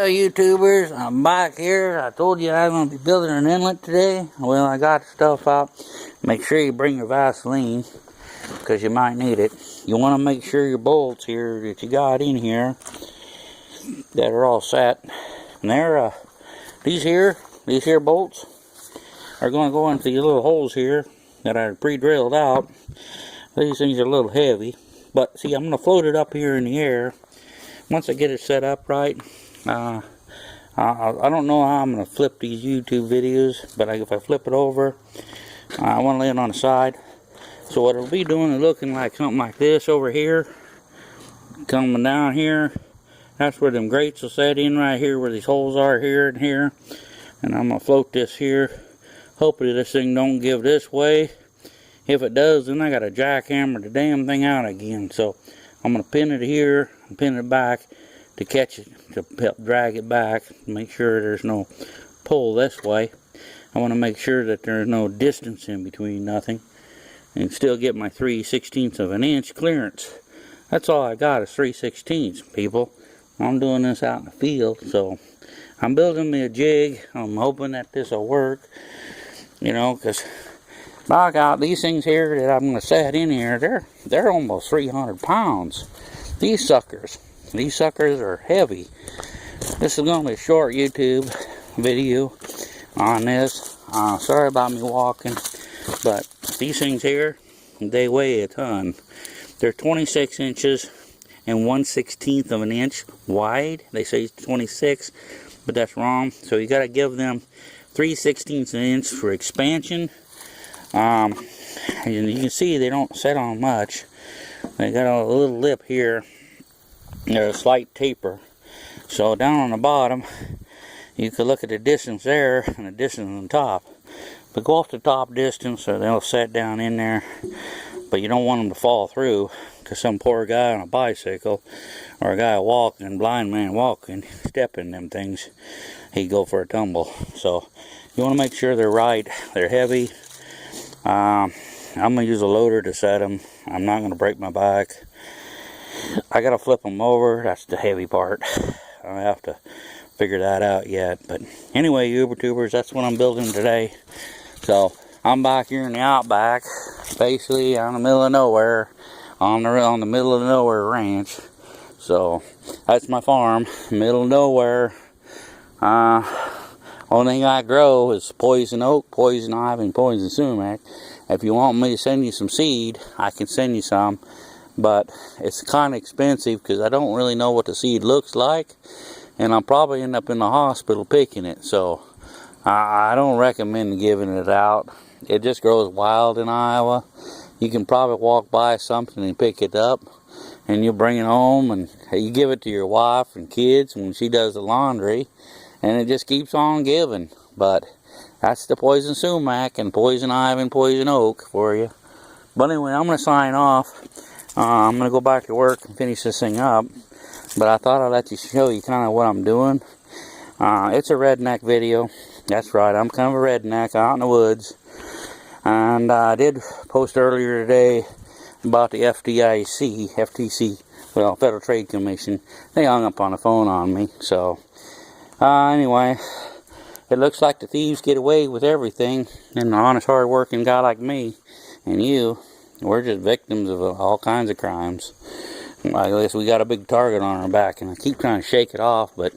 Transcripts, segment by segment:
YouTubers, I'm back here. I told you I was going to be building an inlet today. Well, I got the stuff out. Make sure you bring your Vaseline, because you might need it. You want to make sure your bolts here that you got in here that are all set. And they're, these here bolts are going to go into these little holes here that I pre-drilled out. These things are a little heavy, but see, I'm going to float it up here in the air. Once I get it set up right, I don't know how I'm going to flip these YouTube videos, but if I flip it over, I want to lay it on the side. So what it'll be doing is looking like something like this over here, coming down here. That's where them grates will set in right here, where these holes are here and here. And I'm going to float this here. Hopefully this thing don't give this way. If it does, then I got to jackhammer the damn thing out again. So I'm going to pin it here and pin it back to catch it, to help drag it back. Make sure there's no pull this way. I want to make sure that there's no distance in between nothing. And still get my 3/16 of an inch clearance. That's all I got is 3/16, people. I'm doing this out in the field, so I'm building me a jig. I'm hoping that this will work. You know, because I got these things here that I'm going to set in here. They're almost 300 pounds. These suckers are heavy. This is going to be a short YouTube video on this. Sorry about me walking, but these things here, they weigh a ton. They're 26 inches and 1/16 of an inch wide. They say 26, but that's wrong. So you got to give them 3/16 of an inch for expansion. And you can see they don't set on much. They got a little lip here. There's a slight taper. So down on the bottom, you could look at the distance there and the distance on the top. But go off the top distance, or they'll set down in there. But you don't want them to fall through, because some poor guy on a bicycle, or a guy walking, blind man walking, stepping them things, he'd go for a tumble. So you want to make sure they're right. They're heavy. I'm going to use a loader to set them. I'm not going to break my back. I got to flip them over. That's the heavy part. I have to figure that out yet. But anyway, YouTubers, that's what I'm building today. So I'm back here in the outback, basically out in the middle of nowhere, on the middle of nowhere ranch. So that's my farm, middle of nowhere. Only thing I grow is poison oak, poison ivy, and poison sumac. If you want me to send you some seed, I can send you some. But it's kind of expensive because I don't really know what the seed looks like. And I'll probably end up in the hospital picking it. So I don't recommend giving it out. It just grows wild in Iowa. You can probably walk by something and pick it up. And you'll bring it home and you give it to your wife and kids when she does the laundry. And it just keeps on giving. But that's the poison sumac and poison ivy and poison oak for you. But anyway, I'm going to sign off. I'm going to go back to work and finish this thing up. But I thought I'd let you show you kind of what I'm doing. It's a redneck video. That's right, I'm kind of a redneck out in the woods. And I did post earlier today about the FTC, well, Federal Trade Commission. They hung up on the phone on me. So anyway, it looks like the thieves get away with everything. And an honest, hard-working guy like me and you, we're just victims of all kinds of crimes. I guess we got a big target on our back, and I keep trying to shake it off, but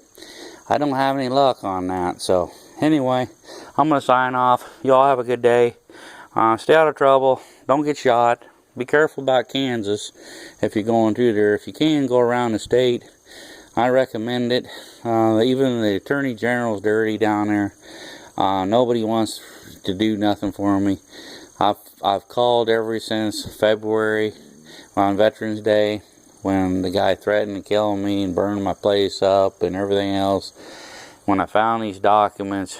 I don't have any luck on that. So anyway, I'm going to sign off. Y'all have a good day. Stay out of trouble. Don't get shot. Be careful about Kansas if you're going through there. If you can, go around the state. I recommend it. Even the Attorney General's dirty down there. Nobody wants to do nothing for me. I've called ever since February on Veterans Day, when the guy threatened to kill me and burn my place up and everything else. When I found these documents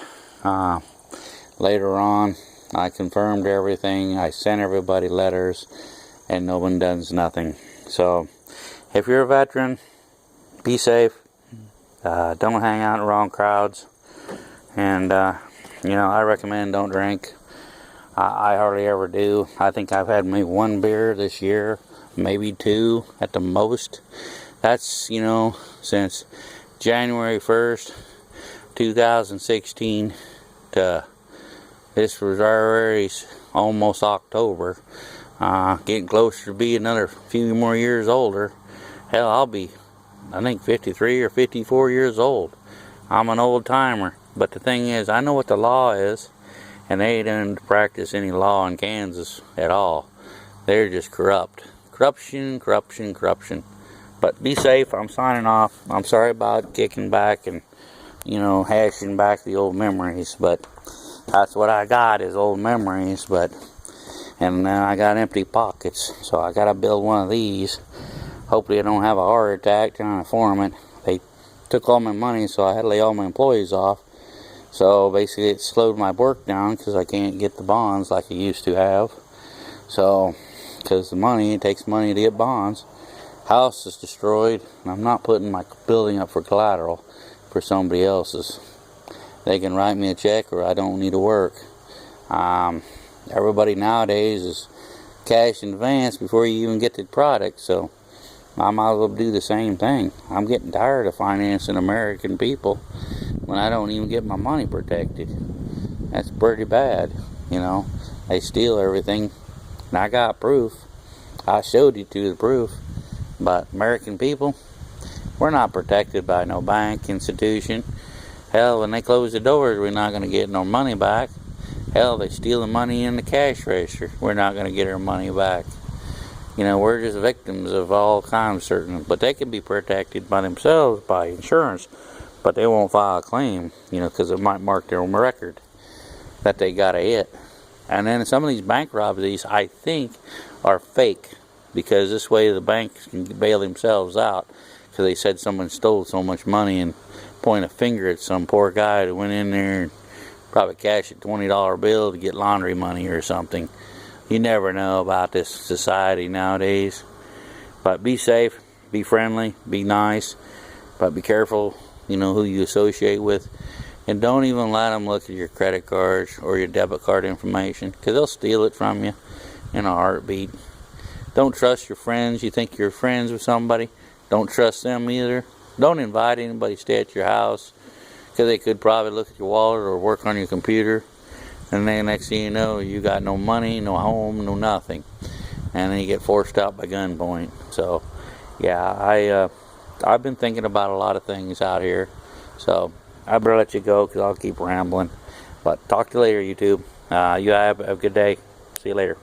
later on, I confirmed everything. I sent everybody letters, and no one does nothing. So if you're a veteran, be safe. Don't hang out in the wrong crowds. And I recommend don't drink. I hardly ever do. I think I've had maybe one beer this year, maybe two at the most. That's, since January 1st, 2016 to this was already almost October. Getting closer to be another few more years older. Hell, I'll be, I think, 53 or 54 years old. I'm an old timer. But the thing is, I know what the law is, and they didn't practice any law in Kansas at all. They're just corrupt. Corruption, corruption, corruption. But be safe. I'm signing off. I'm sorry about kicking back and, hashing back the old memories. But that's what I got is old memories. And I got empty pockets. So I got to build one of these. Hopefully I don't have a heart attack trying to form it. They took all my money, so I had to lay all my employees off. So basically it slowed my work down because I can't get the bonds like I used to have. So, because it takes money to get bonds. House is destroyed, and I'm not putting my building up for collateral for somebody else's. They can write me a check, or I don't need to work. Everybody nowadays is cash in advance before you even get the product, so I might as well do the same thing. I'm getting tired of financing American people when I don't even get my money protected. That's pretty bad, They steal everything, and I got proof. I showed you the proof. But American people, we're not protected by no bank institution. Hell, when they close the doors, we're not going to get no money back. Hell, they steal the money in the cash register. We're not going to get our money back. We're just victims of all kinds of certain. But they can be protected by themselves, by insurance. But they won't file a claim, because it might mark their own record that they got a hit. And then some of these bank robberies, I think, are fake. Because this way the banks can bail themselves out. Because they said someone stole so much money and point a finger at some poor guy that went in there and probably cashed a $20 bill to get laundry money or something. You never know about this society nowadays. But be safe, be friendly, be nice. But be careful, who you associate with. And don't even let them look at your credit cards or your debit card information. Because they'll steal it from you in a heartbeat. Don't trust your friends. You think you're friends with somebody. Don't trust them either. Don't invite anybody to stay at your house. Because they could probably look at your wallet or work on your computer. And then next thing you know, you got no money, no home, no nothing. And then you get forced out by gunpoint. So, yeah, I've been thinking about a lot of things out here. So, I better let you go because I'll keep rambling. But talk to you later, YouTube. You have a good day. See you later.